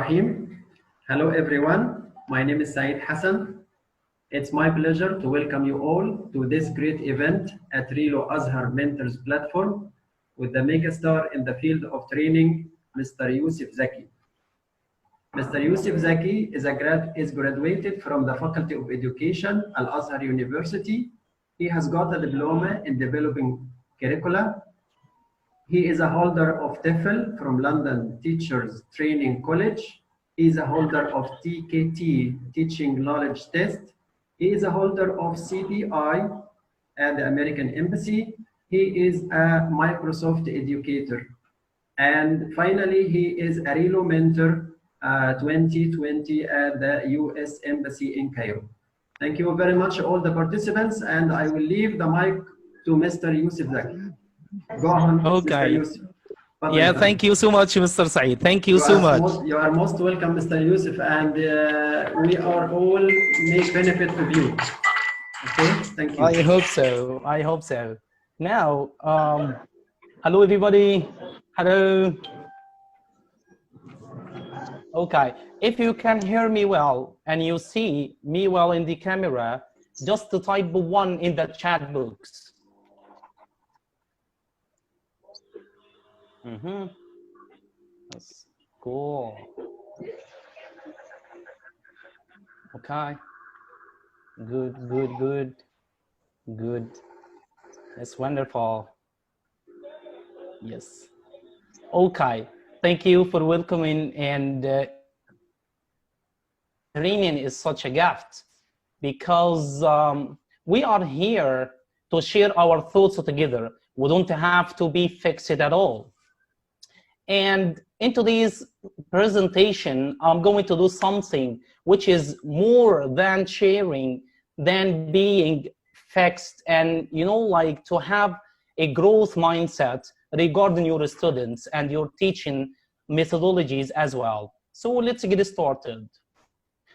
Rahim. Hello everyone, my name is Saeed Hassan. It's my pleasure to welcome you all to this great event at Rilo Azhar Mentors platform with the megastar in the field of training, Mr. Yosef Zaki. Mr. Yosef Zaki is graduated from the Faculty of Education, Al-Azhar University. He has got a diploma in developing curricula. He is a holder of TEFL from London Teachers Training College. He is a holder of TKT, Teaching Knowledge Test. He is a holder of CPI at the American Embassy. He is a Microsoft educator. And finally, he is a Relo Mentor 2020 at the US Embassy in Cairo. Thank you very much, all the participants, and I will leave the mic to Mr. Yosef Zaki. Go on, Mr. Yosef. Yeah, thank you so much, Mr. Saeed. Thank you so much. You are most welcome, Mr. Yosef, and we are all make benefit of you. Okay, thank you. I hope so. I hope so. Now, hello everybody. Hello. Okay, if you can hear me well and you see me well in the camera, just type 1 in the chat box. That's cool. Okay. Good. That's wonderful. Yes. Okay. Thank you for welcoming, and training is such a gift because we are here to share our thoughts together. We don't have to be fixed at all. And in today's presentation, I'm going to do something which is more than sharing, than being fixed, and like to have a growth mindset regarding your students and your teaching methodologies as well. So let's get started.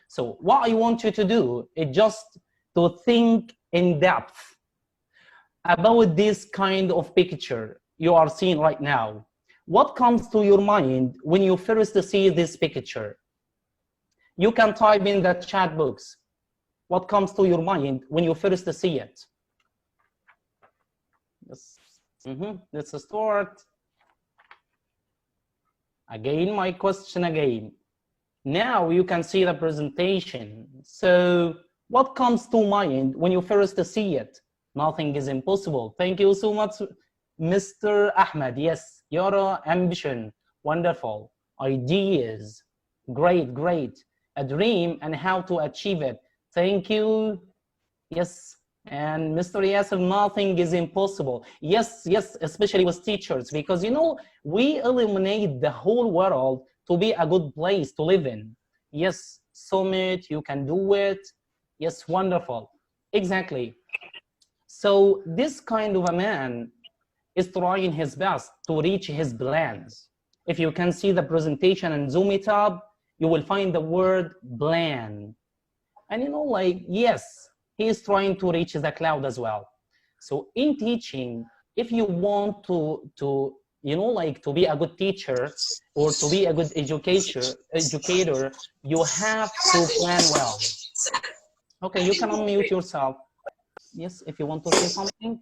So what I want you to do is just to think in depth about this kind of picture you are seeing right now. What comes to your mind when you first see this picture? You can type in the chat box. What comes to your mind when you first see it? Yes. Let's start. Again, my question again. Now you can see the presentation. So what comes to mind when you first see it? Nothing is impossible. Thank you so much, Mr. Ahmed. Yes, your ambition, wonderful. Ideas, great. A dream and how to achieve it. Thank you. Yes, and Mr. Yasser, nothing is impossible. Yes, especially with teachers, because we eliminate the whole world to be a good place to live in. Yes, Summit, you can do it. Yes, wonderful. Exactly. So this kind of a man is trying his best to reach his plans. If you can see the presentation and zoom it up, you will find the word plan. And yes, he is trying to reach the cloud as well. So in teaching, if you want to be a good teacher or to be a good educator, you have to plan well. Okay, you can unmute yourself. Yes, if you want to say something.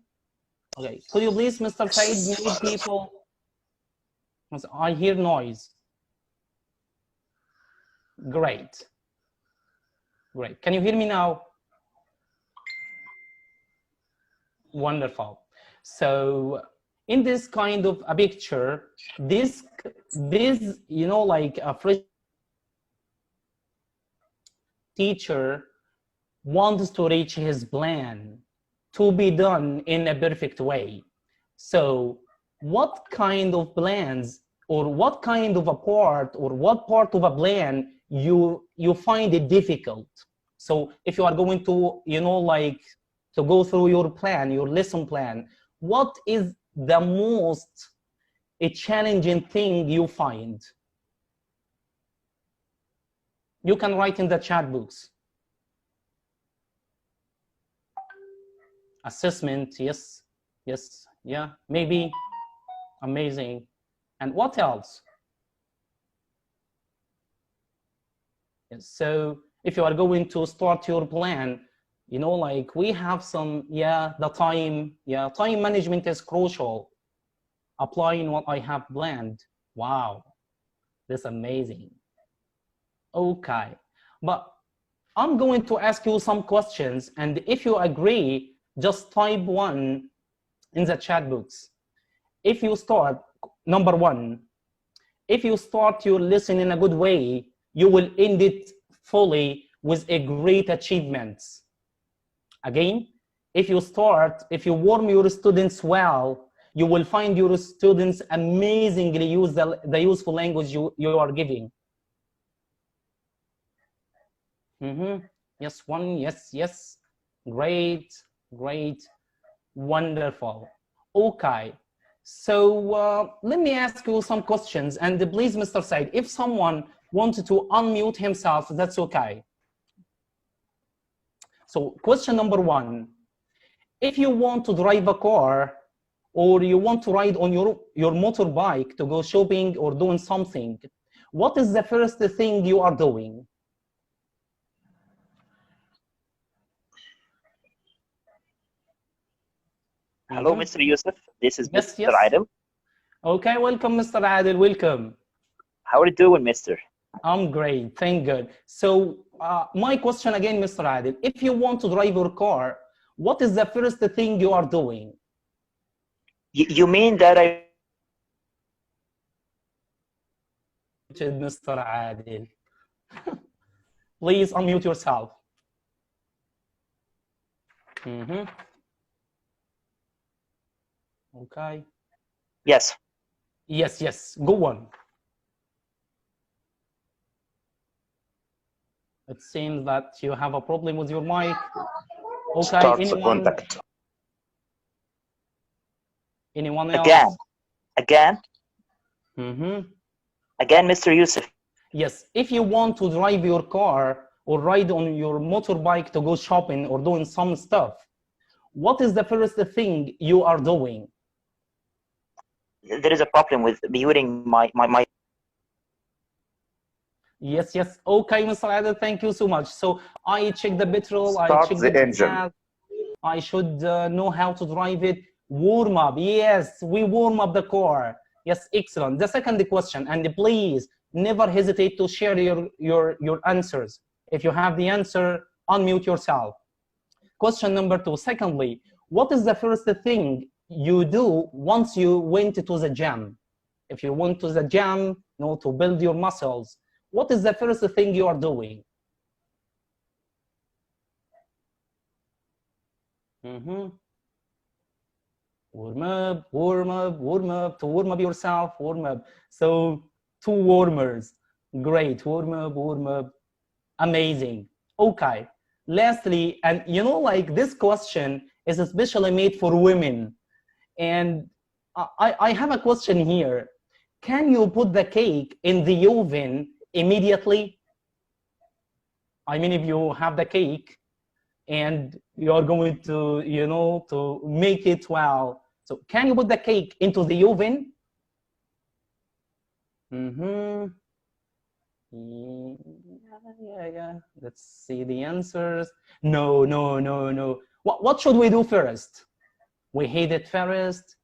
Okay, could you please, Mr. Said, mute people? I hear noise. Great. Can you hear me now? Wonderful. So in this kind of a picture, this like a fresh teacher wants to reach his plan to be done in a perfect way. So what kind of plans, or what kind of a part, or what part of a plan you find it difficult? So if you are going to to go through your plan, your lesson plan, what is the most challenging thing you find? You can write in the chat box. Assessment, yes, yeah, maybe. Amazing. And what else? So if you are going to start your plan, you know, like we have some, the time, time management is crucial. Applying what I have planned. Wow, that's amazing. Okay, but I'm going to ask you some questions, and if you agree, just type 1 in the chat box. If you start, number 1, if you start your lesson in a good way, you will end it fully with a great achievements. Again, if you warm your students well, you will find your students amazingly use the useful language you are giving. Yes, 1, yes. Great, wonderful. Okay, so let me ask you some questions, and please, Mr. Said, if someone wanted to unmute himself, that's okay. So question number 1, if you want to drive a car or you want to ride on your motorbike to go shopping or doing something, what is the first thing you are doing? Hello, Mr. Yosef. This is Yes, Mr. Adil. Okay, welcome, Mr. Adil. Welcome. How are you doing, Mr.? I'm great, thank God. So my question again, Mr. Adil, if you want to drive your car, what is the first thing you are doing? You mean that I... Mr. Adil. Please unmute yourself. Okay. Yes. Yes, go on. It seems that you have a problem with your mic. Okay, Start the contact. Anyone else? Again, Mr. Yosef. Yes, if you want to drive your car or ride on your motorbike to go shopping or doing some stuff, what is the first thing you are doing? There is a problem with muting my... Yes. Okay, Mr. Adel, thank you so much. So I check the petrol, I check the engine. I should know how to drive it. Warm up. Yes, we warm up the car. Yes, excellent. The second question, and please never hesitate to share your answers. If you have the answer, unmute yourself. Question number 2. Secondly, what is the first thing you do once you went to the gym? If you went to the gym, to build your muscles, what is the first thing you are doing? Warm up, to warm up yourself, warm up. So 2 warmers, great, warm up, amazing. Okay, lastly, and like this question is especially made for women, and I have a question here. Can you put the cake in the oven immediately? I mean, if you have the cake and you're going to, to make it well. So can you put the cake into the oven? Yeah. Let's see the answers. No. What should we do first? We heat it first,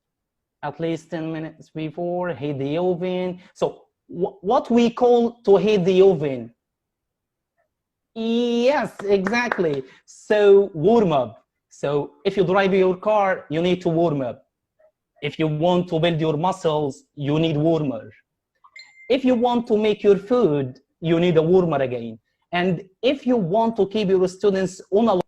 at least 10 minutes before, heat the oven. So what we call to heat the oven? Yes, exactly. So warm up. So if you drive your car, you need to warm up. If you want to build your muscles, you need warmer. If you want to make your food, you need a warmer again. And if you want to keep your students on a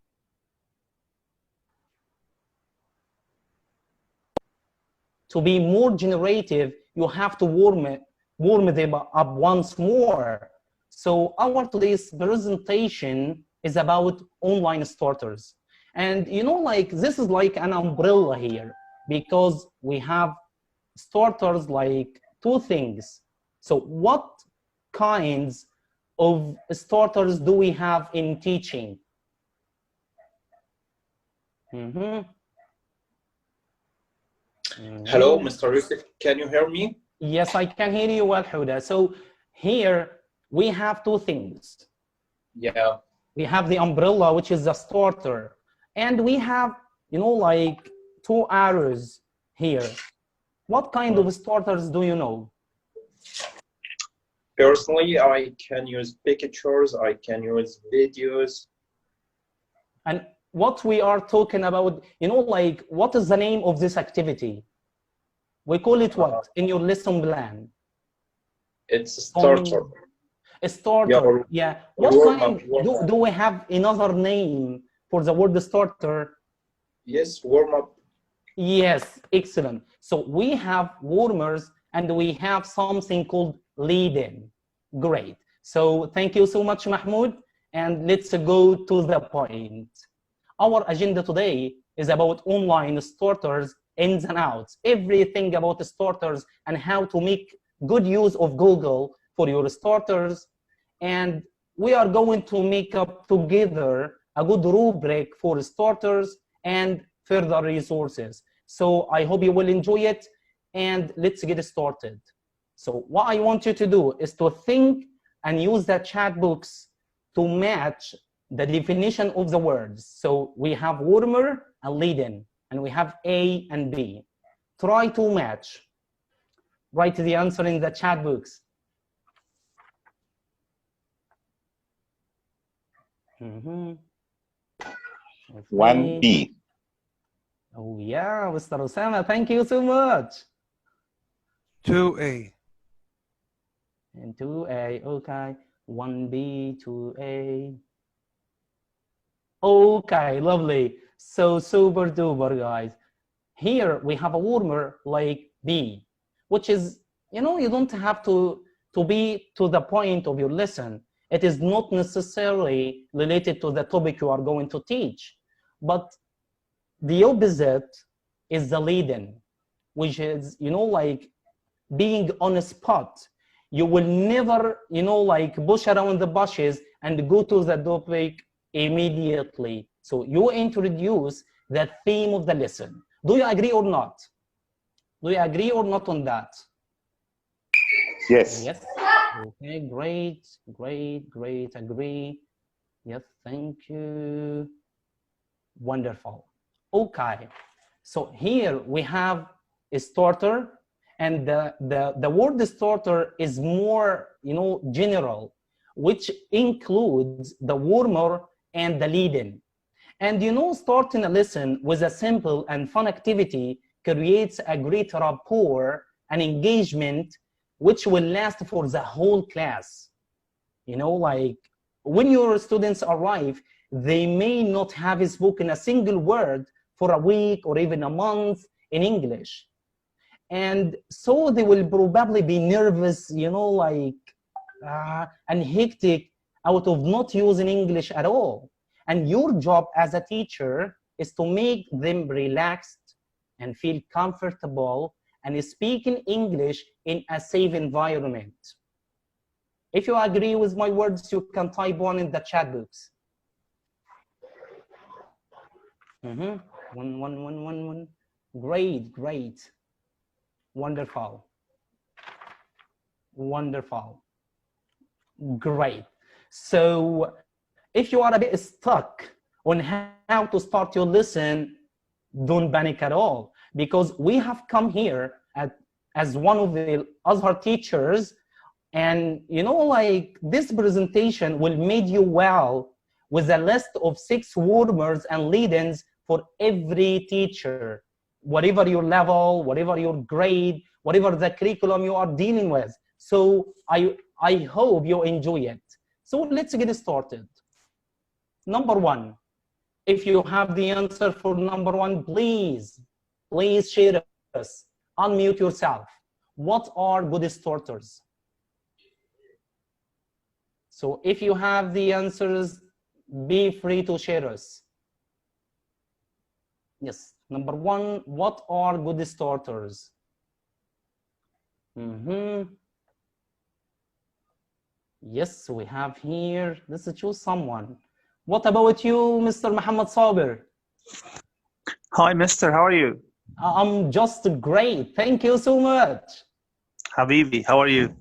to be more generative, you have to warm them up once more. So our today's presentation is about online starters. And this is like an umbrella here, because we have starters like 2 things. So what kinds of starters do we have in teaching? Hello, Mr. Yosef, can you hear me? Yes, I can hear you well, Huda. So here we have 2 things. Yeah. We have the umbrella, which is the starter. And we have, like 2 arrows here. What kind of starters do you know? Personally, I can use pictures, I can use videos. And what we are talking about, like what is the name of this activity? We call it what in your lesson plan? It's a starter. A starter, yeah. What kind, do we have another name for the word starter? Yes, warm up. Yes, excellent. So we have warmers and we have something called lead-in. Great. So thank you so much, Mahmoud. And let's go to the point. Our agenda today is about online starters, ins and outs, everything about starters and how to make good use of Google for your starters. And we are going to make up together a good rubric for starters and further resources. So I hope you will enjoy it, and let's get started. So what I want you to do is to think and use the chat box to match the definition of the words. So we have warmer and lead-in, and we have A and B. Try to match. Write the answer in the chat box. Mm-hmm. 1B. Oh yeah, Mr. Osama, thank you so much. 2A. And 2A, okay. 1B, 2A. Okay, lovely. So super duper, guys. Here we have a warmer like B, which is, you don't have to be to the point of your lesson. It is not necessarily related to the topic you are going to teach, but the opposite is the lead-in, which is, like being on a spot. You will never, like push around the bushes and go to the topic immediately. So you introduce the theme of the lesson. Do you agree or not? Do you agree or not on that? Yes. Yes. Okay, great, great, great. Agree. Yes, thank you. Wonderful. Okay. So here we have a starter, and the word starter is more, general, which includes the warmer and the lead-in. And starting a lesson with a simple and fun activity creates a great rapport and engagement, which will last for the whole class. Like when your students arrive, they may not have spoken a single word for a week or even a month in English. And so they will probably be nervous, and hectic out of not using English at all. And your job as a teacher is to make them relaxed and feel comfortable and speak in English in a safe environment. If you agree with my words, you can type 1 in the chat box. One. Great, great. Wonderful. Wonderful. Great. So if you are a bit stuck on how to start your lesson, don't panic at all, because we have come here as one of the Azhar teachers, and like this presentation will make you well with a list of 6 warmers and lead-ins for every teacher, whatever your level, whatever your grade, whatever the curriculum you are dealing with. So I hope you enjoy it. So let's get started. Number 1, if you have the answer for number 1, please share us. Unmute yourself. What are good starters? So if you have the answers, be free to share us. Yes, number 1, what are good starters? Yes, we have here. Let's choose someone. What about you, Mr. Muhammad Sabir? Hi, mister. How are you? I'm just great. Thank you so much. Habibi, how are you?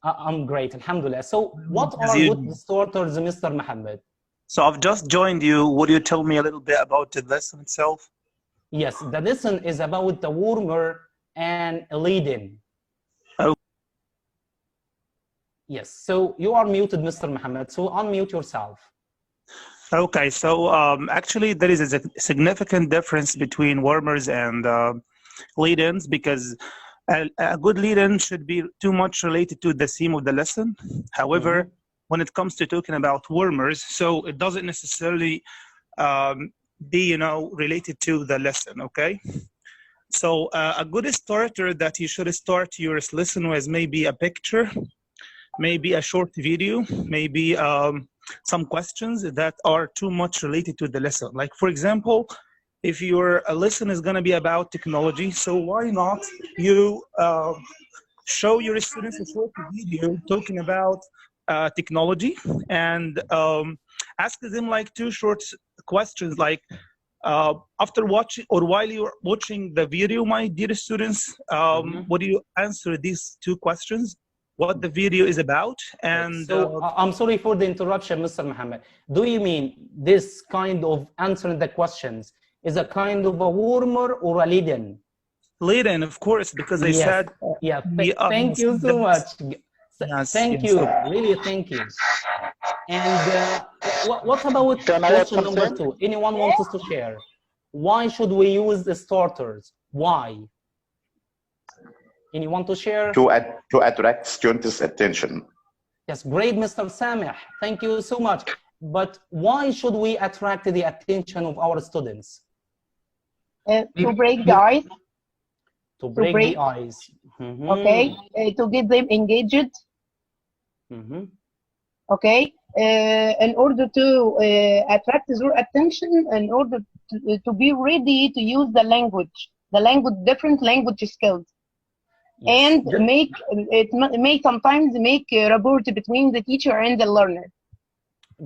I'm great, alhamdulillah. So what As are you- good distorters, Mr. Muhammad? So I've just joined you. Would you tell me a little bit about the lesson itself? Yes, the lesson is about the warmer and leading. Oh. Yes, so you are muted, Mr. Muhammad, so unmute yourself. Okay, so actually there is a significant difference between warmers and lead-ins, because a good lead-in should be too much related to the theme of the lesson. However, when it comes to talking about warmers, so it doesn't necessarily be, you know, related to the lesson, okay? So a good starter that you should start your lesson with maybe a picture, maybe a short video, maybe some questions that are too much related to the lesson. Like, for example, if your lesson is going to be about technology, so why not you show your students a short video talking about technology, and ask them like two short questions, like after watching or while you're watching the video, my dear students, would you answer these two questions? What the video is about, and so I'm sorry for the interruption, Mr. Muhammad. Do you mean this kind of answering the questions is a kind of a warmer or a lead-in? lead-in, of course, because I said yeah. we are Thank you so much. Yes, thank yes. you, really thank you. And what about question number 2? Anyone wants us to share? Why should we use the starters? Why? Anyone to share? To attract students' attention. Yes, great, Mr. Sameh. Thank you so much. But why should we attract the attention of our students? To break the ice. To break the ice. Okay. To get them engaged. Okay. In order to attract their attention, in order to be ready to use the language, different language skills. And may sometimes make a rapport between the teacher and the learner.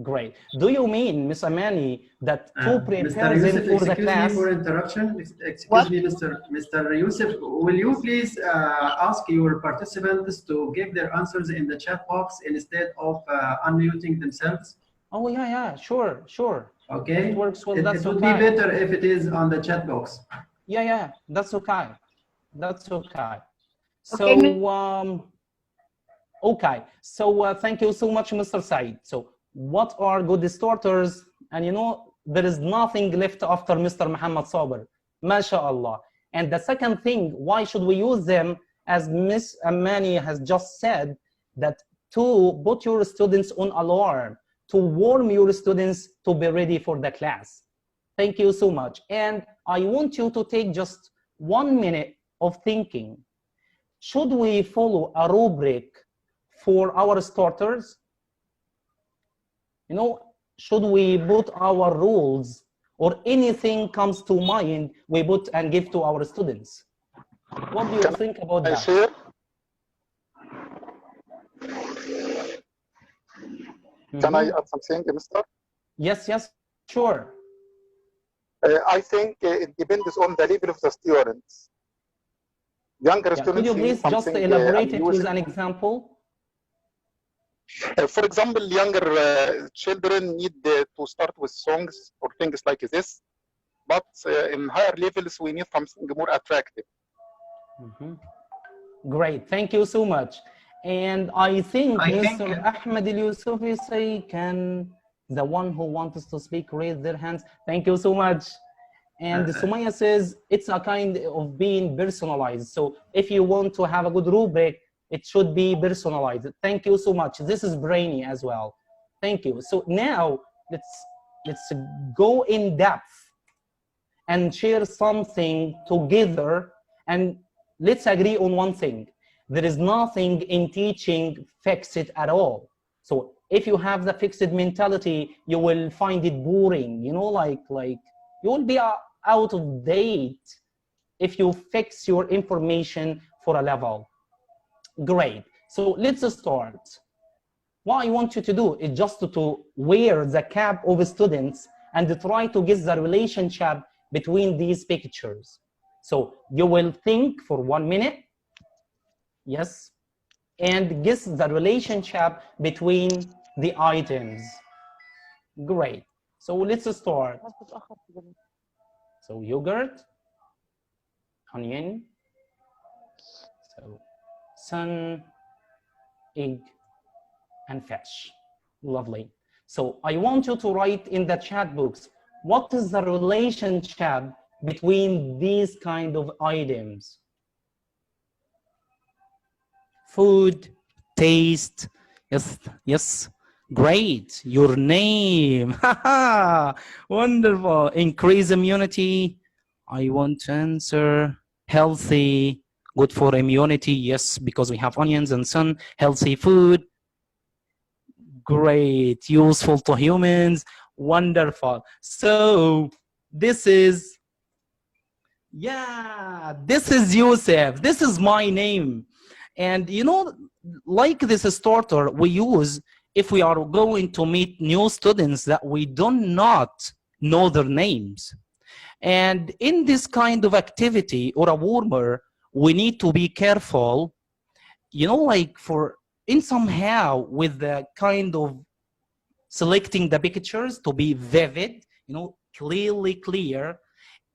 Great. Do you mean, Ms. Amani, that to prepare Mr. them Yosef, for the class? excuse me for interruption. Excuse What? me, Mr. Yosef, will you please ask your participants to give their answers in the chat box instead of unmuting themselves? Oh, yeah, sure. Okay. It works well, It that's would okay. be better if it is on the chat box. Yeah, that's okay. That's okay. So, Okay. So thank you so much, Mr. Said. So what are good distorters? And you know, there is nothing left after Mr. Muhammad Sabir, mashallah. And the second thing, why should we use them? As Ms. Amani has just said, that to put your students on alarm, to warn your students to be ready for the class. Thank you so much. And I want you to take just 1 minute of thinking. Should we follow a rubric for our starters? You know, should we put our rules or anything comes to mind, we put and give to our students? What do you think about that? Share? Can I add something, Mr.? Yes, sure. I think it depends on the level of the students. Younger students. Could you please just elaborate it with an example? For example, younger children need to start with songs or things like this, but in higher levels, we need something more attractive. Great, thank you so much. And I think Mr. Ahmed Al-Yusufi say, can the one who wants to speak raise their hands? Thank you so much. And Sumaya says it's a kind of being personalized. So if you want to have a good rubric, it should be personalized. Thank you so much. This is brainy as well. Thank you. So now let's go in depth and share something together, and let's agree on one thing. There is nothing in teaching fixed at all. So if you have the fixed mentality, you will find it boring, you know, like you will be out of date if you fix your information for a level. Great. So let's start. What I want you to do is just to wear the cap of students and try to get the relationship between these pictures. So you will think for 1 minute. Yes. and guess the relationship between the items. Great. So let's start. So yogurt, onion, so sun, egg, and fish. Lovely. So I want you to write in the chat box, what is the relationship between these kind of items? Food, taste, yes, yes, great. Your name, wonderful. Increase immunity. I want to answer healthy, good for immunity. Yes, because we have onions and sun, healthy food. Great, useful to humans. Wonderful. So this is, yeah, this is Yosef. This is my name. And you know, like this starter we use if we are going to meet new students that we do not know their names. And in this kind of activity or a warmer, we need to be careful, you know, like for in somehow with the kind of selecting the pictures to be vivid, you know, clearly clear,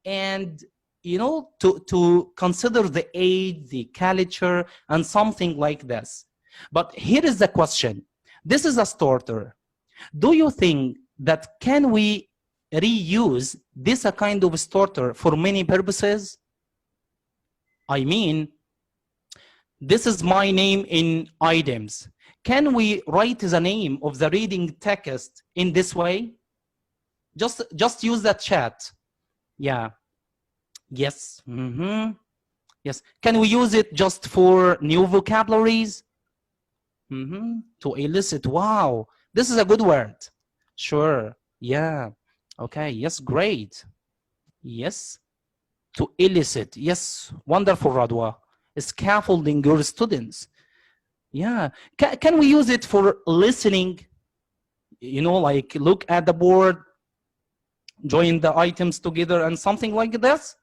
and you know, to consider the age, the culture, and something like this. But here is the question. This is a starter. Do you think that can we reuse this a kind of starter for many purposes? I mean, this is my name in items. Can we write the name of the reading text in this way? Just use the chat. Yeah. Yes. Mm-hmm. Yes. Can we use it just for new vocabularies? Mm-hmm. To elicit. Wow. This is a good word. Sure. Yeah. Okay. Yes. Great. Yes. To elicit. Yes. Wonderful, Radwa. Scaffolding your students. Yeah. Can we use it for listening? You know, like look at the board, join the items together and something like this?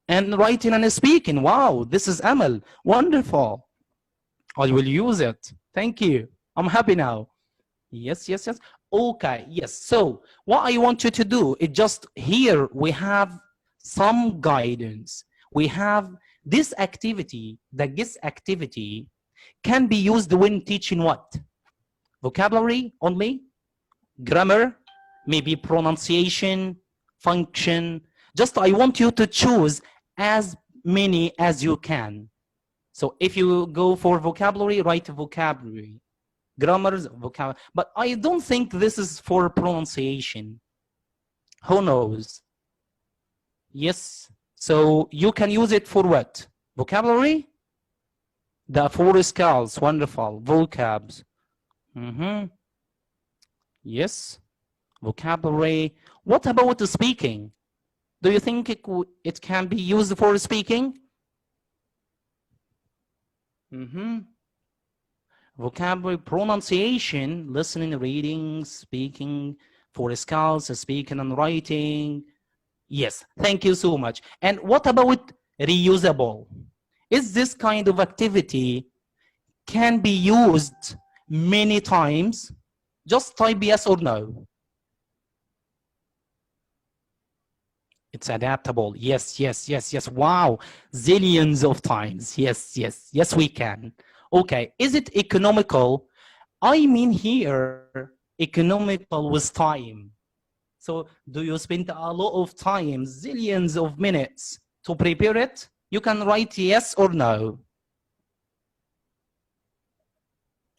And writing and speaking. Wow, this is Amal. Wonderful. I will use it. Thank you. I'm happy now. Yes, yes, yes. Okay, yes. So what I want you to do is just here we have some guidance. We have this activity, the guess activity, can be used when teaching what? Vocabulary only? Grammar? Maybe pronunciation, function. Just I want you to choose as many as you can. So if you go for vocabulary, write vocabulary. Grammars, vocabulary. But I don't think this is for pronunciation. Who knows? Yes. So you can use it for what? Vocabulary? The four scales, wonderful. Vocabs. Mm-hmm. Yes. Vocabulary. What about the speaking? Do you think it can be used for speaking? Mm-hmm. Vocabulary, pronunciation, listening, reading, speaking, for skills, speaking and writing. Yes, thank you so much. And what about reusable? Is this kind of activity can be used many times? Just type yes or no. It's adaptable. Yes, yes, yes, yes. Wow. Zillions of times. Yes, yes, yes, we can. Okay. Is it economical? I mean here, economical with time. So do you spend a lot of time, zillions of minutes to prepare it? You can write yes or no.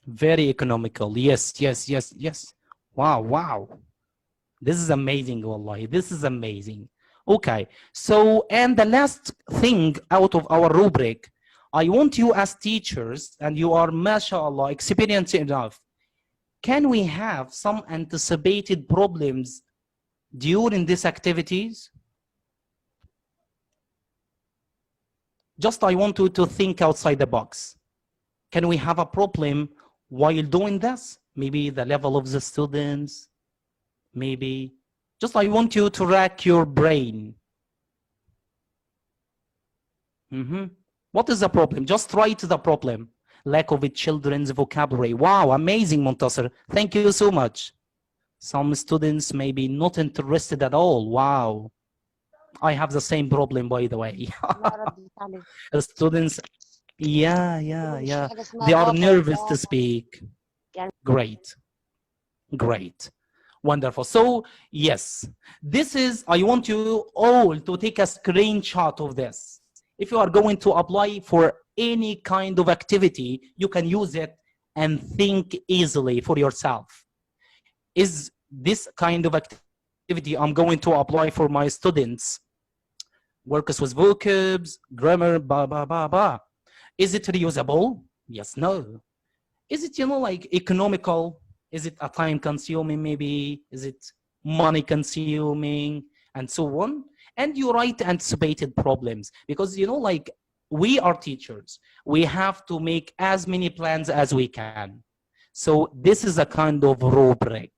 Very economical. Yes, yes, yes, yes. Wow, wow. This is amazing, wallahi. This is amazing. Okay, so, and the last thing out of our rubric, I want you as teachers, and you are, mashallah, experienced enough, can we have some anticipated problems during these activities? Just I want you to think outside the box. Can we have a problem while doing this? Maybe the level of the students, maybe. Just I want you to rack your brain. What is the problem? Just write the problem. lack of children's vocabulary. Wow, amazing, Montasser. Thank you so much. Some students may be not interested at all. Wow. I have the same problem, by the way. Students, yeah. They are nervous to speak. Great. Wonderful. So, yes, this is, I want you all to take a screenshot of this. If you are going to apply for any kind of activity, you can use it and think easily for yourself. Is this kind of activity I'm going to apply for my students? Works with vocabs, grammar, Is it reusable? Yes, no. Is it, like economical? Is it a time consuming maybe? Is it money consuming? And so on. And you write anticipated problems because, like we are teachers. We have to make as many plans as we can. So this is a kind of rubric.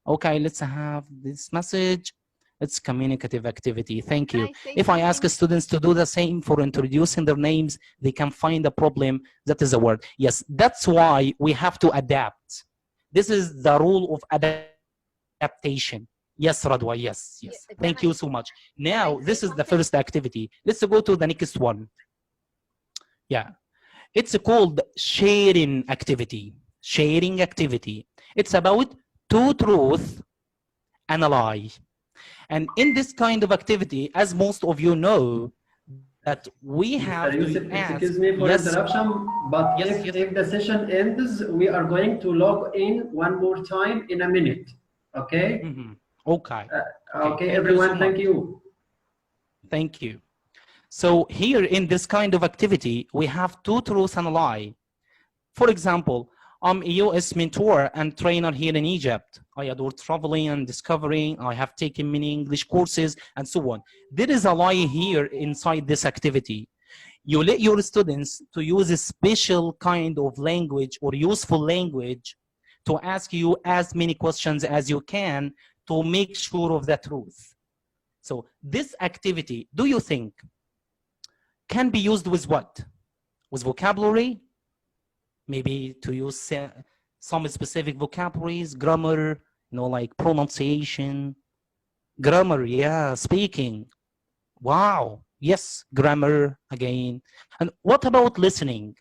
Okay, let's have this message. It's communicative activity. Thank you. If I ask students to do the same for introducing their names, they can find a problem. That is a word. Yes, that's why we have to adapt. This is the rule of adaptation. Yes, Radwa, yes. Thank you so much. Now, this is the first activity. Let's go to the next one. Yeah, it's called sharing activity. Sharing activity. It's about two truths and a lie. And in this kind of activity, as most of you know, that we have Yosef, to ask. excuse me for interruption, but if the session ends, we are going to log in one more time in a minute. Okay? Okay. Okay, everyone, thank you. Thank you. So here in this kind of activity, we have two truths and a lie. For example, I'm a US mentor and trainer here in Egypt. I adore traveling and discovering. I have taken many English courses and so on. There is a lie here inside this activity. You let your students to use a special kind of language or useful language to ask you as many questions as you can to make sure of the truth. So this activity, do you think, can be used with what? With vocabulary? Maybe to use some specific vocabularies, grammar, like pronunciation. Grammar, yeah, speaking. Wow, yes, grammar again. And what about listening?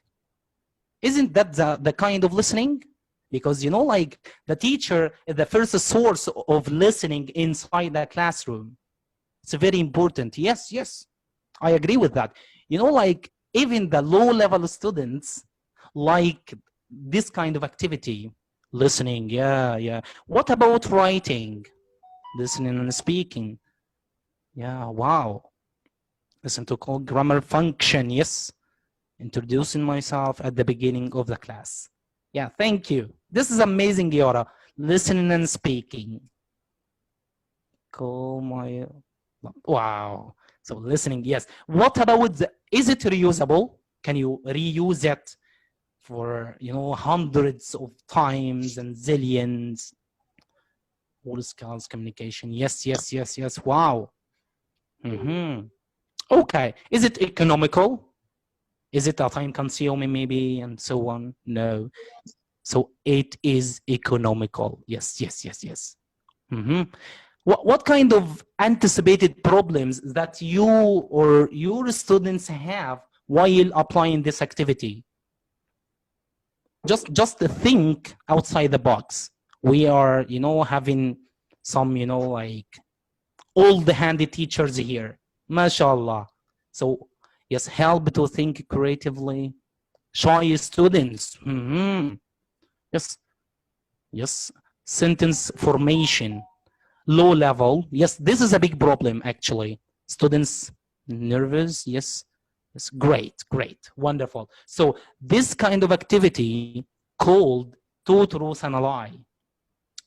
Isn't that the kind of listening? Because, like the teacher is the first source of listening inside the classroom. It's very important. Yes, I agree with that. Like even the low-level students like this kind of activity. Listening, yeah. What about writing? Listening and speaking. Yeah, wow. Listen to call grammar function, yes. Introducing myself at the beginning of the class. Yeah, thank you. This is amazing, Giora. Listening and speaking. Call my, wow. So listening, yes. What about, is it reusable? Can you reuse it for, hundreds of times and zillions? All skills, communication. Yes. Wow. Okay. Is it economical? Is it a time consuming maybe and so on? No. So it is economical. Yes. What kind of anticipated problems that you or your students have while applying this activity? Just to think outside the box. We are, having some, like all the handy teachers here, mashallah. So yes, help to think creatively. Shy students. Yes. Sentence formation, low level. Yes, this is a big problem actually. Students nervous. Yes. It's great, wonderful. So this kind of activity called two truths and a lie.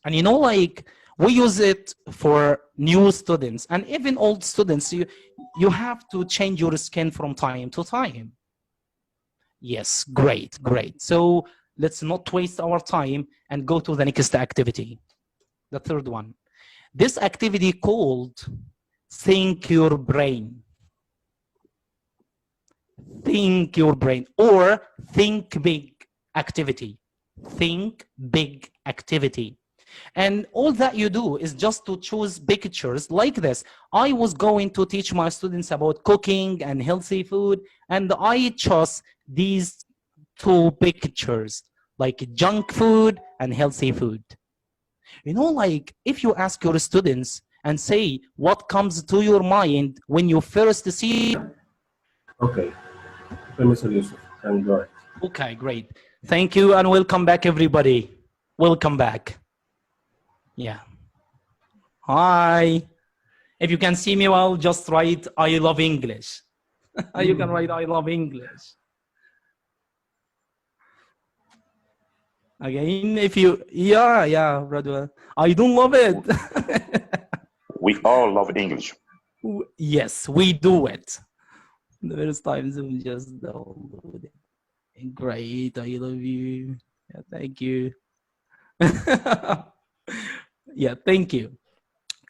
And like we use it for new students and even old students. You have to change your skin from time to time. Yes, great. So let's not waste our time and go to the next activity. The third one. This activity called Think Your Brain. think your brain, or think big activity. Think big activity. And all that you do is just to choose pictures like this. I was going to teach my students about cooking and healthy food, and I chose these two pictures, like junk food and healthy food. You know, like if you ask your students and say what comes to your mind when you first see. Okay, Mr. Yusuf, can go ahead. Okay, great. Thank you and welcome back, everybody. Welcome back. Yeah. Hi. If you can see me well, just write I love English. You can write I love English. Again, if you, yeah, brother. I don't love it. We all love English. Yes, we do it. The first time Zoom just downloaded. Great, I love you. Yeah, thank you. Yeah, thank you.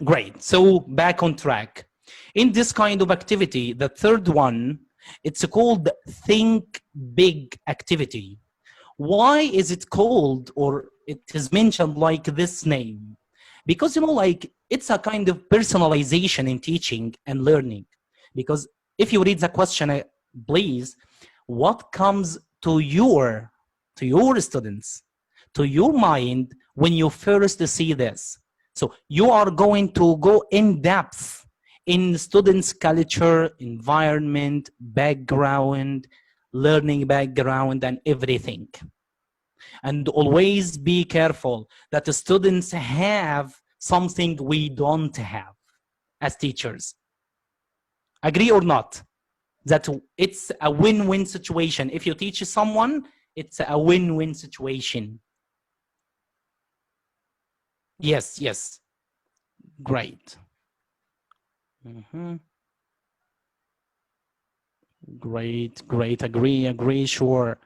Great, so back on track. In this kind of activity, the third one, it's called think big activity. Why is it called, or it is mentioned like this name? Because, you know, like it's a kind of personalization in teaching and learning. Because if you read the question, please, what comes to your students, to your mind when you first see this? So you are going to go in depth in students' culture, environment, background, learning background, and everything. And always be careful that the students have something we don't have as teachers. Agree or not? That it's a win-win situation. If you teach someone, it's a win-win situation. Yes, yes. Great. Great. Agree, sure.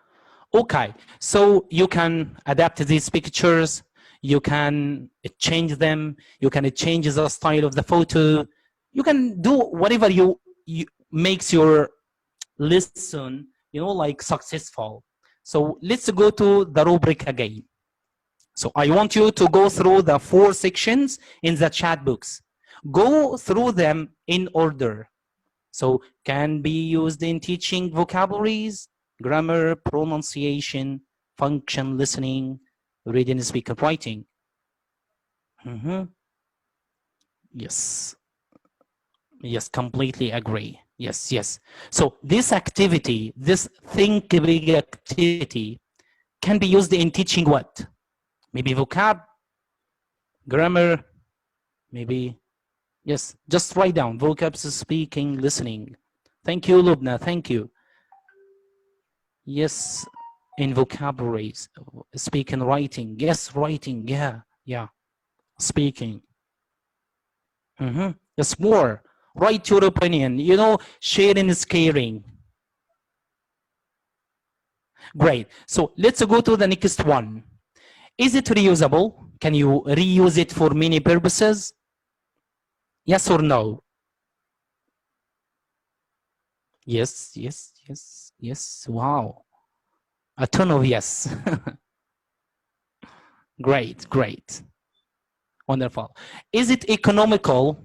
Okay, so you can adapt these pictures, you can change them, you can change the style of the photo, you can do whatever you makes your lesson, you know, like successful. So let's go to the rubric again. So I want you to go through the 4 sections in the chat box. Go through them in order. So can be used in teaching vocabularies, grammar, pronunciation, function, listening, reading, speaking, writing. Yes. Yes, completely agree. Yes. So this activity, this think big activity, can be used in teaching what? Maybe vocab, grammar, maybe. Yes, just write down vocabs, speaking, listening. Thank you, Lubna. Thank you. Yes, in vocabularies, speaking, writing. Yes, writing. Yeah. Speaking. Yes, more. Write your opinion. You know, sharing is caring. Great. So let's go to the next one. Is it reusable? Can you reuse it for many purposes? Yes or no? Yes. Wow. A ton of yes. Great. Wonderful. Is it economical?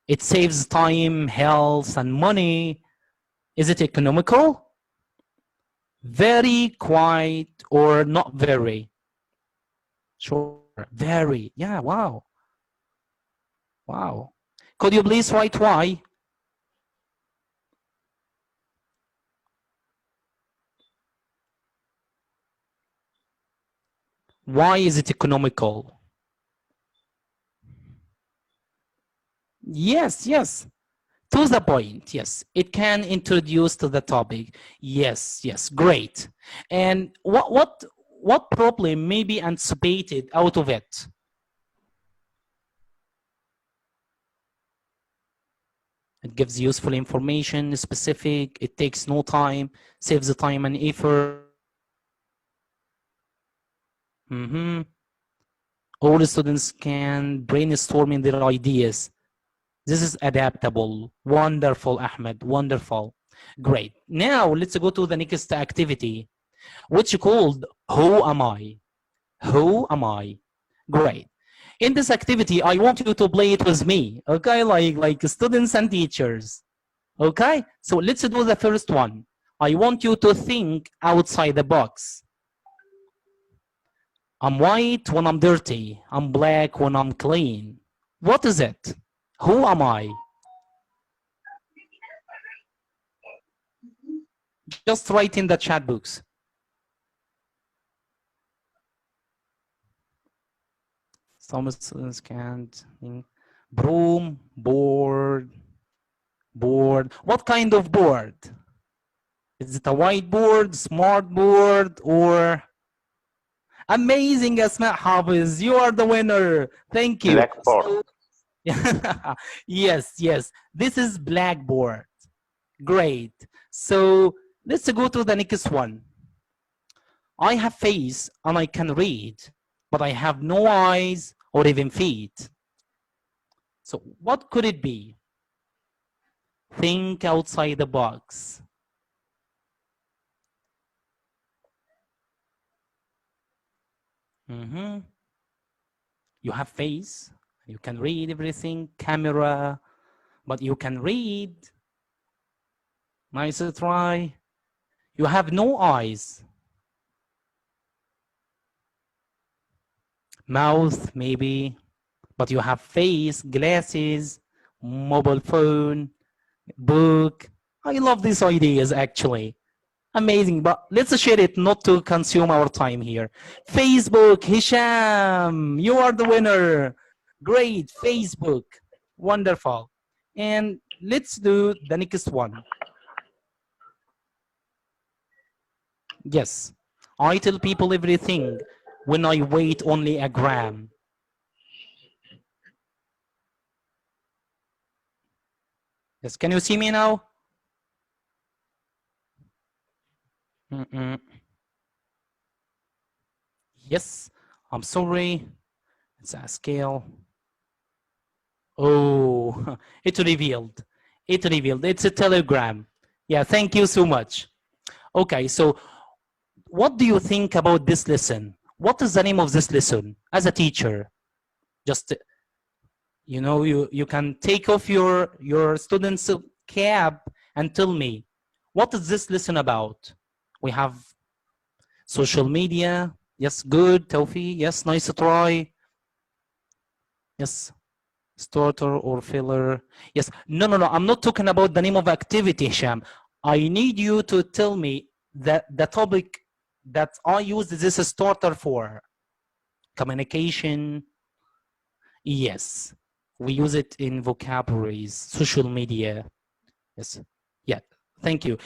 It saves time, health, and money. Is it economical? Very, quite, or not very? Sure, very. Yeah, wow. Could you please write why? Why is it economical? Yes. To the point, yes. It can introduce to the topic. Yes, great. And what problem may be anticipated out of it? It gives useful information, specific, it takes no time, saves the time and effort. All the students can brainstorm in their ideas. This is adaptable. Wonderful, Ahmed, wonderful. Great. Now let's go to the next activity, which called Who Am I? Who am I? Great. In this activity, I want you to play it with me, okay? Like students and teachers, okay? So let's do the first one. I want you to think outside the box. I'm white when I'm dirty. I'm black when I'm clean. What is it? Who am I? Just write in the chat box. Some students can't. Broom, board, board. What kind of board? Is it a whiteboard, smart board, or amazing, Asma Hafiz? You are the winner. Thank you. Blackboard. So, yes, yes. This is blackboard. Great. So let's go to the next one. I have face and I can read, but I have no eyes or even feet. So what could it be? Think outside the box. You have face, you can read everything, camera, but you can read. Nice try. You have no eyes. Mouth, maybe, but you have face, glasses, mobile phone, book. I love these ideas, actually. Amazing, but let's share it not to consume our time here. Facebook, Hisham, you are the winner. Great, Facebook, wonderful. And let's do the next one. Yes, I tell people everything when I weigh only a gram. Yes, can you see me now? Yes, I'm sorry. It's a scale. Oh, it revealed. It revealed. It's a telegram. Yeah, thank you so much. Okay, so what do you think about this lesson? What is the name of this lesson as a teacher? Just, you know, you can take off your student's cap and tell me, what is this lesson about? We have social media. Yes, good. Tawfi, yes, nice try. Yes, starter or filler. Yes, no, I'm not talking about the name of activity, Hisham. I need you to tell me that the topic that I use this starter for. Communication. Yes, we use it in vocabularies, social media. Yes, yeah, thank you.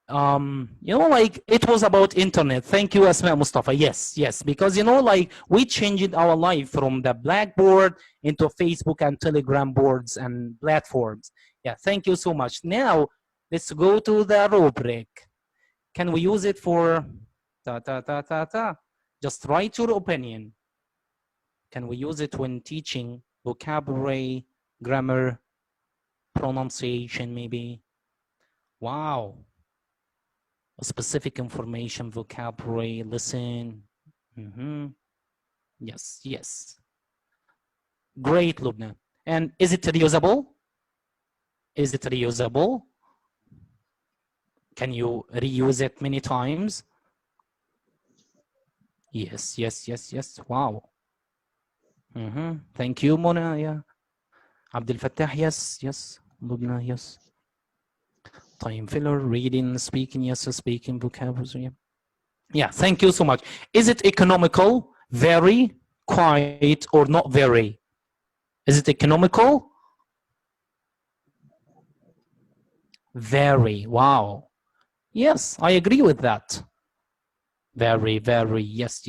You know, like it was about internet. Thank you, Asma Mustafa. Yes, because you know, like we changed our life from the blackboard into Facebook and Telegram boards and platforms. Yeah, thank you so much. Now let's go to the rubric. Can we use it for Just write your opinion. Can we use it when teaching vocabulary, grammar, pronunciation, maybe? Wow. Specific information, vocabulary, listen. Yes. Great, Lubna. And is it reusable? Is it reusable? Can you reuse it many times? Yes. Wow. Thank you, Mona. Yeah. Abdel Fattah, yes. Lubna, yes. Time filler, reading, speaking, yes, speaking, vocabulary. Yeah, thank you so much. Is it economical, very, quite, or not very? Is it economical? Very, wow. Yes, I agree with that. Very, yes.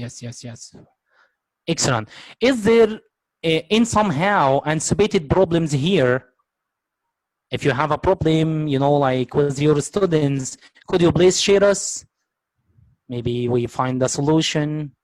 Excellent. Is there in somehow anticipated problems here? If you have a problem, you know, like with your students, could you please share us? Maybe we find a solution.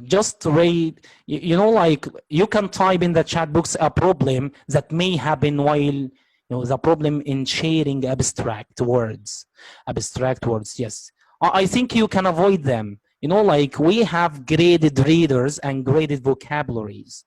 Just read, you know, like you can type in the chat box a problem that may happen while, you know, the problem in sharing abstract words. Abstract words, yes. I think you can avoid them. You know, like we have graded readers and graded vocabularies.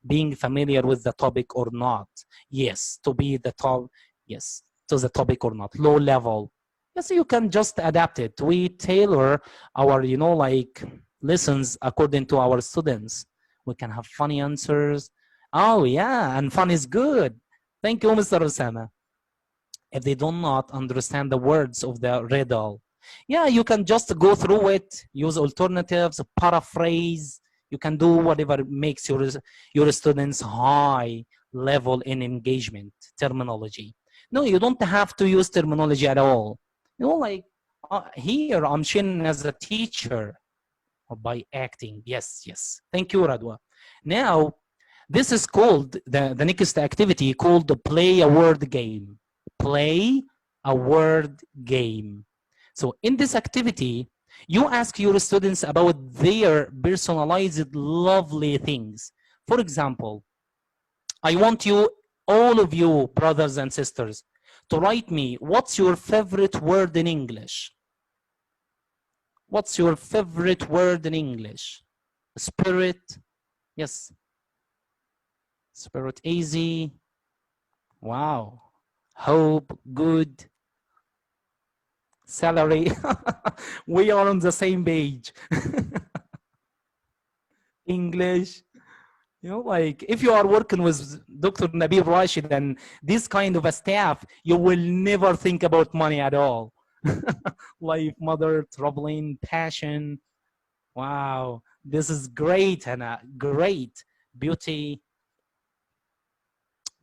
Being familiar with the topic or not. Yes, to be the top, yes, to the topic or not. Low level. Yes, you can just adapt it. We tailor our, you know, like lessons according to our students. We can have funny answers. Oh yeah, and fun is good. Thank you, Mr. Osama. If they do not understand the words of the riddle, yeah, you can just go through it, use alternatives, paraphrase. You can do whatever makes your students high level in engagement. Terminology. No, you don't have to use terminology at all. You know, like here I'm sharing as a teacher or by acting. Yes, yes. Thank you, Radwa. Now, this is called, the next activity called the play a word game. Play a word game. So in this activity, you ask your students about their personalized lovely things. For example, I want you, all of you brothers and sisters, to write me, what's your favorite word in English? What's your favorite word in English? Spirit, yes. Spirit, easy. Wow. Hope, good. Salary. We are on the same page. English. You know, like if you are working with Dr. Nabil Rashid and this kind of a staff, you will never think about money at all. Life, mother, traveling, passion. Wow, this is great, Hannah. Great. Beauty,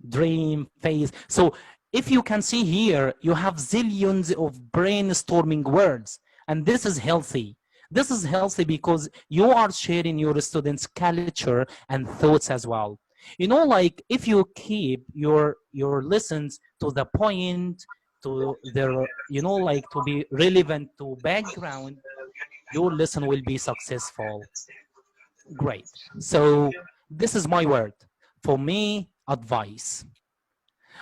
dream, faith. So if you can see here, you have zillions of brainstorming words, and this is healthy. This is healthy because you are sharing your students' culture and thoughts as well. You know, like if you keep your lessons to the point, to their, you know, like to be relevant to background, your lesson will be successful. Great. So this is my word. For me, advice.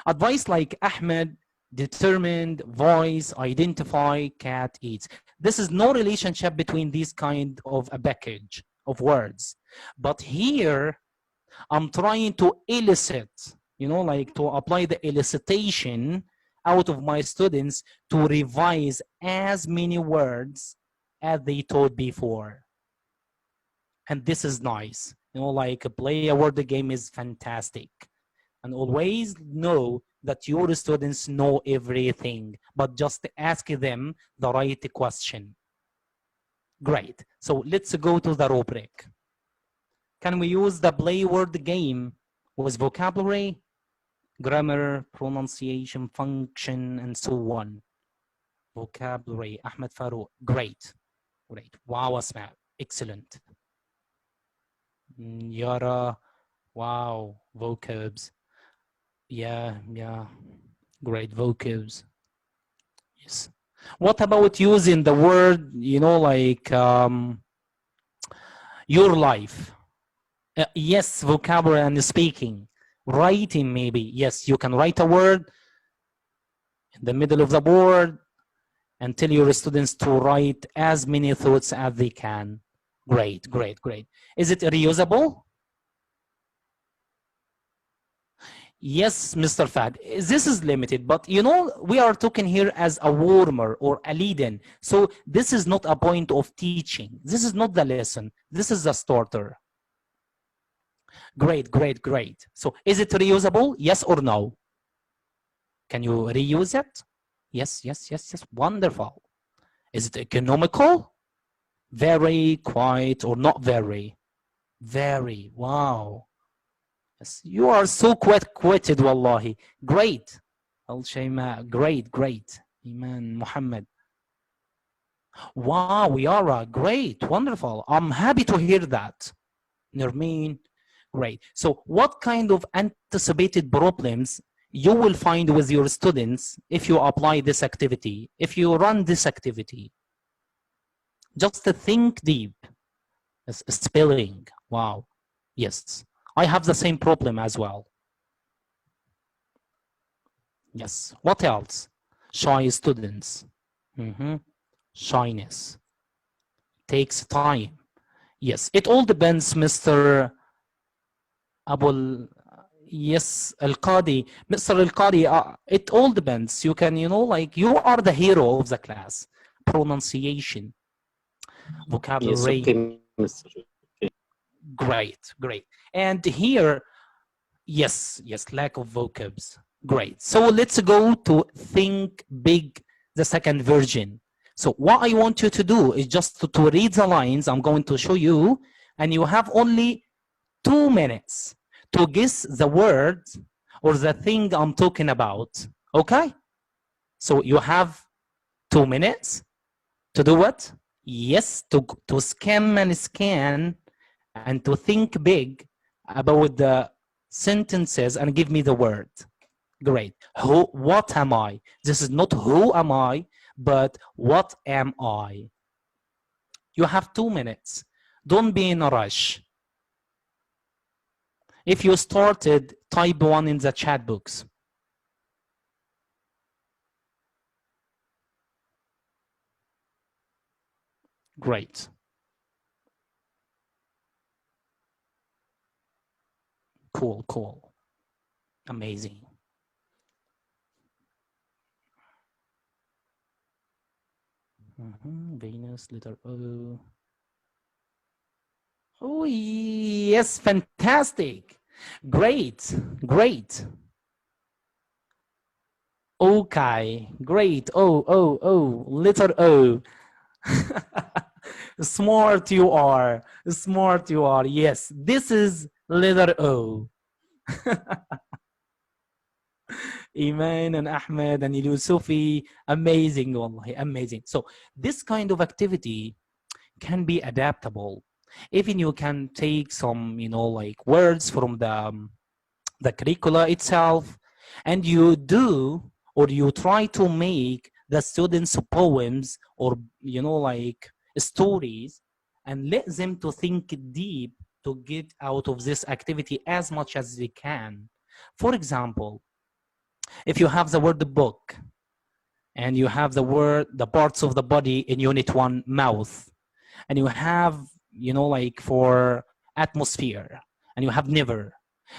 Advice like Ahmed, determined, voice, identify, cat, eats. This is no relationship between these kind of a package of words. But here, I'm trying to elicit, you know, like to apply the elicitation out of my students to revise as many words as they taught before. And this is nice. You know, like play a word game is fantastic. And always know that your students know everything, but just ask them the right question. Great. So let's go to the rubric. Can we use the play word game with vocabulary, grammar, pronunciation, function, and so on? Vocabulary, Ahmed Farouk. Great. Great. Wow, Asma. Excellent. Yara. Wow. Vocabs. Yeah. Great. Vocabs. Yes. What about using the word, you know, like your life? Yes, vocabulary and speaking. Writing, maybe. Yes, you can write a word in the middle of the board and tell your students to write as many thoughts as they can. Great, great, great. Is it reusable? Yes, Mr. Fad, this is limited, but you know, we are talking here as a warmer or a lead-in. So this is not a point of teaching. This is not the lesson. This is the starter. Great, great, great. So is it reusable? Yes or no? Can you reuse it? Yes, yes, yes, yes. Wonderful. Is it economical? Very, quite, or not very? Very. Wow. Yes, you are so quick-witted, wallahi. Great. Al-Shayma, great, great. Iman Muhammad. Wow, Yara, great, wonderful. I'm happy to hear that. Nermeen, great. So what kind of anticipated problems you will find with your students if you apply this activity, if you run this activity? Just to think deep. Spelling. Wow. Yes. I have the same problem as well. Yes. What else? Shy students. Shyness. Takes time. Yes. It all depends, Mr. Abul. Yes, Al-Qadi. Mr. Al-Qadi, it all depends. You can, like, you are the hero of the class. Pronunciation, vocabulary. Yes, okay, Mr. Great, great. And here, yes, lack of vocabs. Great. So let's go to think big, the second version. So what I want you to do is just to read the lines I'm going to show you, and you have only 2 minutes to guess the word or the thing I'm talking about. Okay? So you have 2 minutes to do what? Yes, to skim and scan and to think big about the sentences and give me the word. Great. What am I? This is not who am I, but what am I? You have 2 minutes. Don't be in a rush. If you started, type 1 in the chat box. Great. Cool, cool. Amazing. Venus, letter O. Oh, yes, fantastic. Great, great. Okay, great. Oh, letter O. Smart you are. Smart you are. Yes, this is letter O. Iman and Ahmed and Yusufi, amazing, wallahi, amazing. So this kind of activity can be adaptable. Even you can take some, like words from the curricula itself, and you do, or you try to make the students poems or, like stories, and let them to think deep to get out of this activity as much as they can. For example, if you have the word book and you have the parts of the body in unit 1, mouth, and you have, like for atmosphere, and you have never.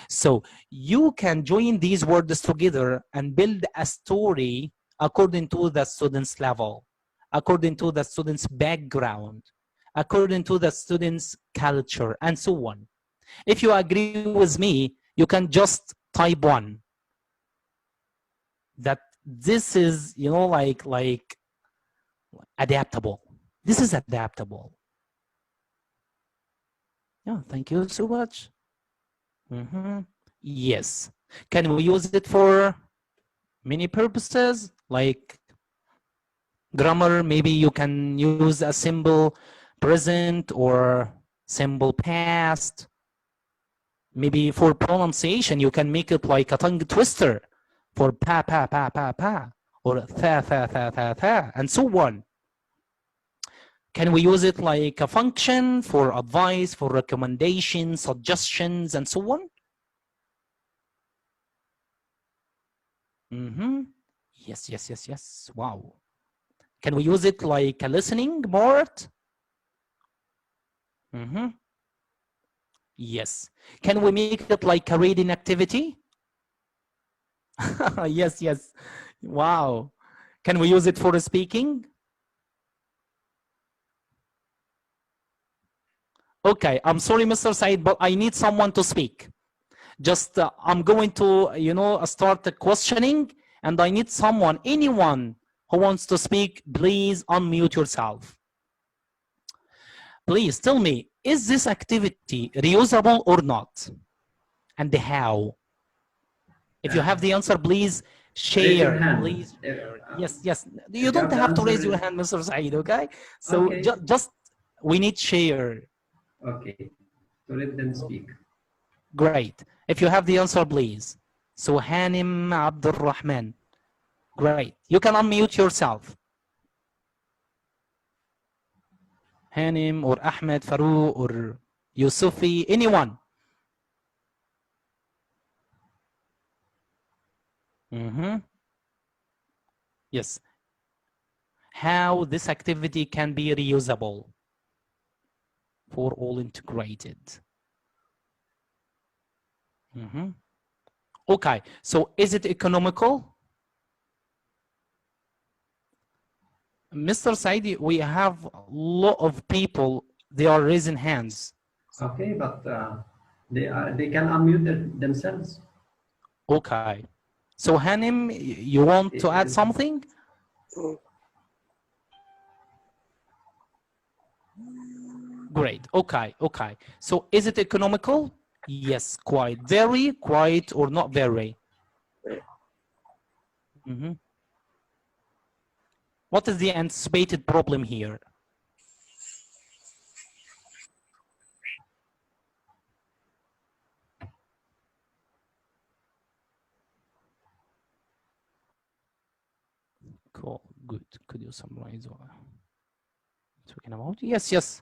So you can join these words together and build a story according to the student's level, according to the student's background, according to the student's culture, and so on. If you agree with me, you can just type 1. That this is, like adaptable. This is adaptable. Yeah, thank you so much. Yes. Can we use it for many purposes? Like grammar, maybe you can use a simple present or simple past. Maybe for pronunciation, you can make it like a tongue twister for pa, pa, pa, pa, pa, or tha, tha, tha, tha, tha, and so on. Can we use it like a function for advice, for recommendations, suggestions, and so on? Yes. Wow. Can we use it like a listening board? Yes. Can we make it like a reading activity? Yes. Wow. Can we use it for speaking? Okay, I'm sorry, Mr. Said, but I need someone to speak. Just, I'm going to, start the questioning, and I need someone, anyone who wants to speak, please unmute yourself. Please tell me, is this activity reusable or not? And how? If you have the answer, please share. Raise your hand. Please share. Yes. You don't have to raise your hand, Mr. Said, okay? So Okay. just, we need share. Okay, so let them speak. Great. If you have the answer, please. So Hanim Abdul Rahman. Great. You can unmute yourself. Hanim or Ahmed, Farouk or Yusufi, anyone? Yes. How this activity can be reusable for all integrated. Okay, so is it economical? Mr. Saidi, we have a lot of people, they are raising hands. Okay, but they can unmute themselves. Okay. So Hanim, you want to add something? Great. Okay. Okay. So is it economical? Yes, quite. Very, quite, or not very? What is the anticipated problem here? Cool. Good. Could you summarize what I'm talking about? Yes, yes.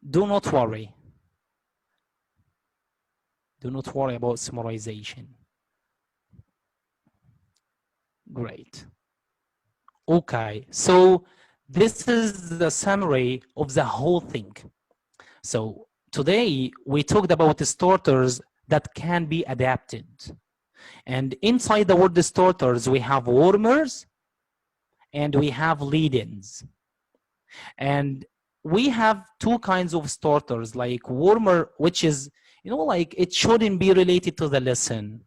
Do not worry. Do not worry about summarization. Great. Okay, so this is the summary of the whole thing. So today we talked about distorters that can be adapted. And inside the word distorters, we have warmers and we have lead-ins. And we have two kinds of distorters, like warmer, which is, you know, like it shouldn't be related to the lesson.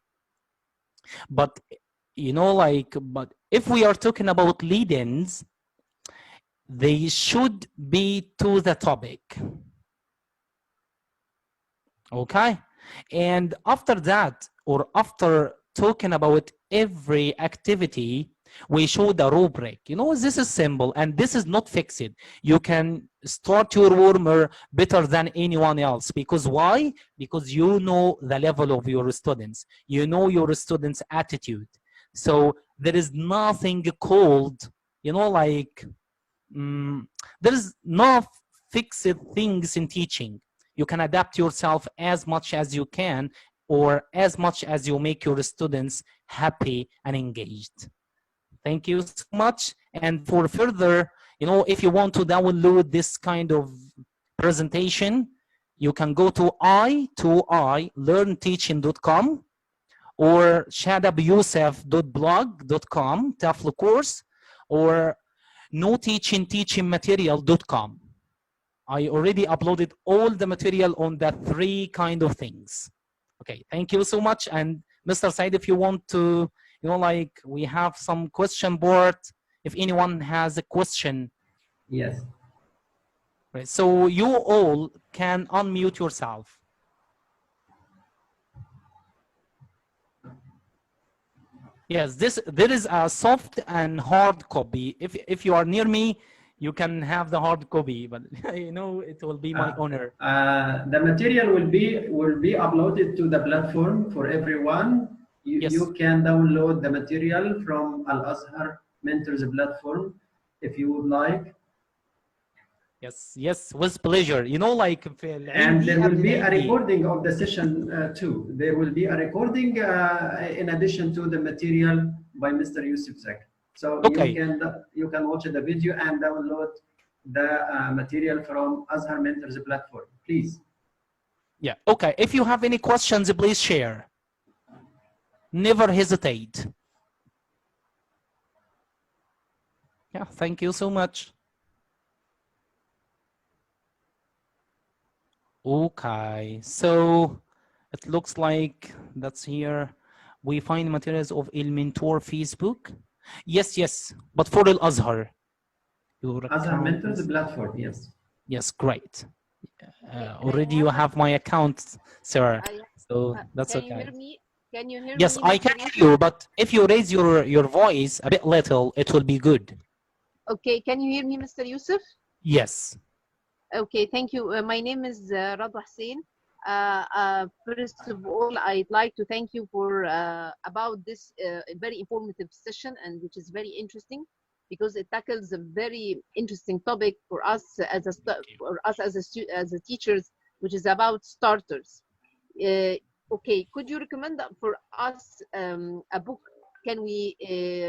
But, you know, like, but if we are talking about lead-ins, they should be to the topic. Okay? And after that, or after talking about every activity, we show the rubric. You know, this is simple and this is not fixed. You can start your warmer better than anyone else. Because why? Because you know the level of your students. You know your students' attitude. So there is nothing called, you know, like, there is no fixed things in teaching. You can adapt yourself as much as you can, or as much as you make your students happy and engaged. Thank you so much. And for further, you know, if you want to download this kind of presentation, you can go to i2ilearnteaching.com or shadabyosef.blog.com, TEFL course, or noteachingteachingmaterial.com. I already uploaded all the material on the three kind of things. Okay, thank you so much. And Mr. Said, if you want to, you know, like we have some question board, if anyone has a question. Yes. Right, so you all can unmute yourself. Yes, there is a soft and hard copy. If you are near me, you can have the hard copy, but you know it will be my honor. The material will be uploaded to the platform for everyone. You can download the material from Al Azhar Mentors platform if you would like. Yes, yes, with pleasure. You know, like, and there will be a recording of the session too. There will be a recording in addition to the material by Mr. Yosef Zaki. So you can watch the video and download the material from Azhar Mentors platform, please. Yeah, okay. If you have any questions, please share. Never hesitate. Yeah, thank you so much. Okay, so it looks like that's here. We find materials of Mentor Facebook. Yes, yes, but for Al Azhar. Azhar Mentors platform, yes. Yes, great. Already you have my account, sir. So that's okay. Can you hear me? Can you hear me? Yes, I can hear you, but if you raise your voice a bit little, it will be good. Okay, can you hear me, Mr. Yosef? Yes. Okay, thank you. My name is Radwa Hussein. First of all, I'd like to thank you for about this very informative session, and which is very interesting. because it tackles a very interesting topic for us as a teachers, which is about starters. Okay, could you recommend for us a book? Can we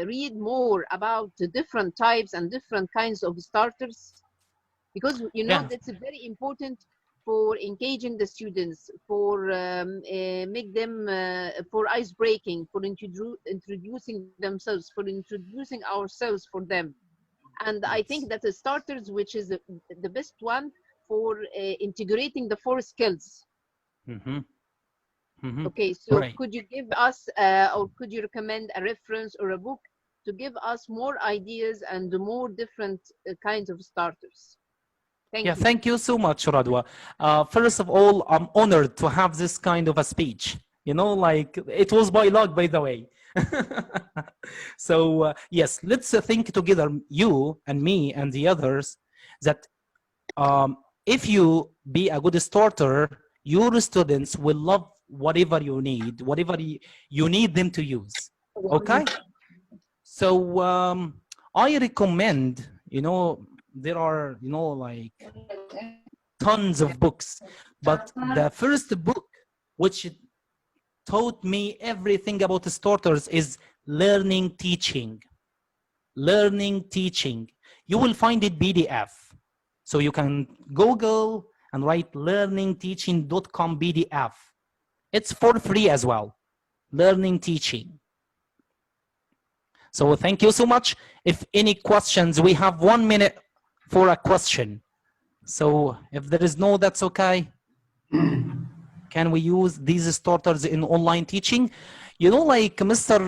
read more about the different types and different kinds of starters? Because you know that's very important for engaging the students, for make them for ice breaking, for introducing themselves, for introducing ourselves for them. And I think that the starters, which is the best one for integrating the 4 skills. Okay, so could you give us or could you recommend a reference or a book to give us more ideas and more different kinds of starters? Thank you. Thank you so much, Radwa. First of all, I'm honored to have this kind of a speech. You know, like it was by luck, by the way. So yes, let's think together, you and me and the others, that if you be a good starter, your students will love whatever you need, whatever you need them to use. Okay? So I recommend, you know, there are, you know, like tons of books, but the first book which taught me everything about the starters is Learning Teaching. Learning Teaching. You will find it PDF. So you can Google and write learningteaching.com PDF. It's for free as well. Learning Teaching. So thank you so much. If any questions, we have 1 minute for a question. So if there is no, that's okay. Can we use these starters in online teaching? You know, like Mr.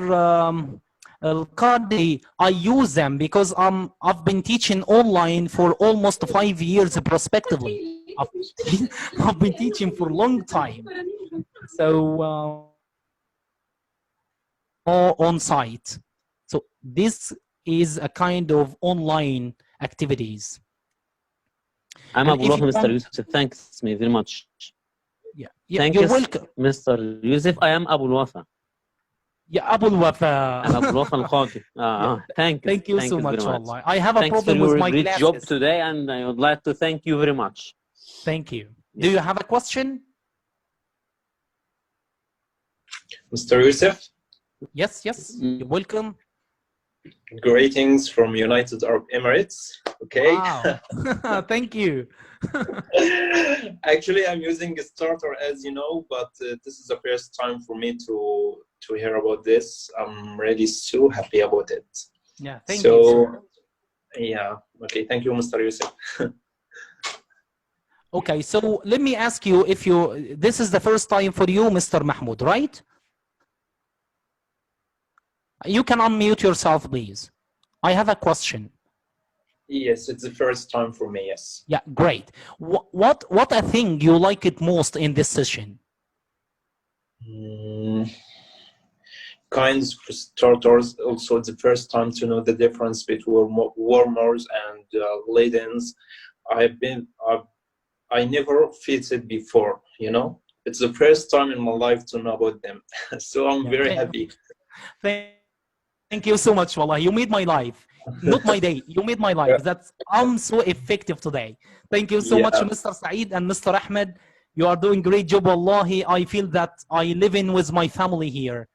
Al-Qadi, I use them because I've been teaching online for almost 5 years prospectively. I've been teaching for a long time. So on site. So this is a kind of online activities. I'm Abu Wafa, Mr. Yusuf. Thanks me very much. Yeah, thank you're you, welcome. Mr. Yusuf. I am Abu Wafa. Yeah, Abu Wafa. I'm Abu Wafa Al-Qadi. Thank you so much, Allah. I have a Thanks problem for your with my great glasses. job today, and I would like to thank you very much. Thank you. Do you have a question? Mr. Yusuf? Yes, you're welcome. Greetings from United Arab Emirates. Okay. Wow. Thank you. Actually, I'm using a starter, as you know, but this is the first time for me to hear about this. I'm really so happy about it. Yeah, thank you. Yeah. Okay. Thank you, Mr. Yusuf. Okay, so let me ask you if this is the first time for you, Mr. Mahmoud, right? You can unmute yourself, please. I have a question. Yes, it's the first time for me, yes. Yeah, great. What I think you like it most in this session? Kinds of starters. Also, it's the first time to know the difference between warmers and lead-ins. I never felt it before, you know? It's the first time in my life to know about them. So I'm very happy. Thank you so much, Wallah. You made my life. Not my day. You made my life. I'm so effective today. Thank you so much, Mr. Saeed and Mr. Ahmed. You are doing great job, Wallahi. I feel that I live in with my family here.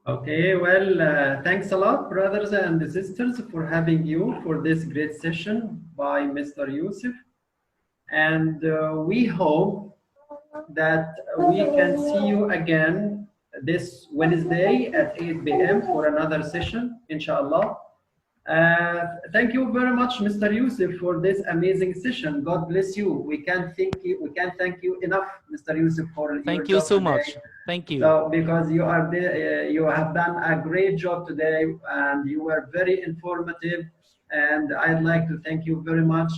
Okay, well, thanks a lot, brothers and sisters, for having you for this great session by Mr. Yusuf. And we hope that we can see you again this Wednesday at 8 p.m. for another session, inshallah. Thank you very much, Mr. Yusuf, for this amazing session. God bless you. We can't thank you enough, Mr. Yusuf, for your Thank you job so today. much. Thank you. So, because you are you have done a great job today, and you were very informative, and I'd like to thank you very much.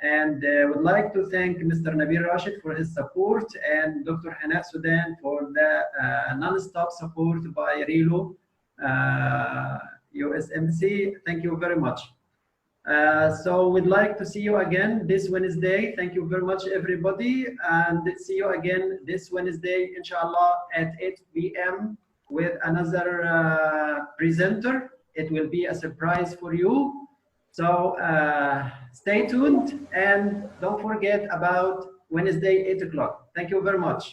And would like to thank Mr. Nabil Rashid for his support, and Dr. Hana Sudan for the non-stop support by Rilo USMC. Thank you very much. So we'd like to see you again this Wednesday. Thank you very much, everybody, and see you again this Wednesday, inshallah, at 8 p.m. with another presenter It will be a surprise for you. So stay tuned and don't forget about Wednesday, 8 o'clock. Thank you very much.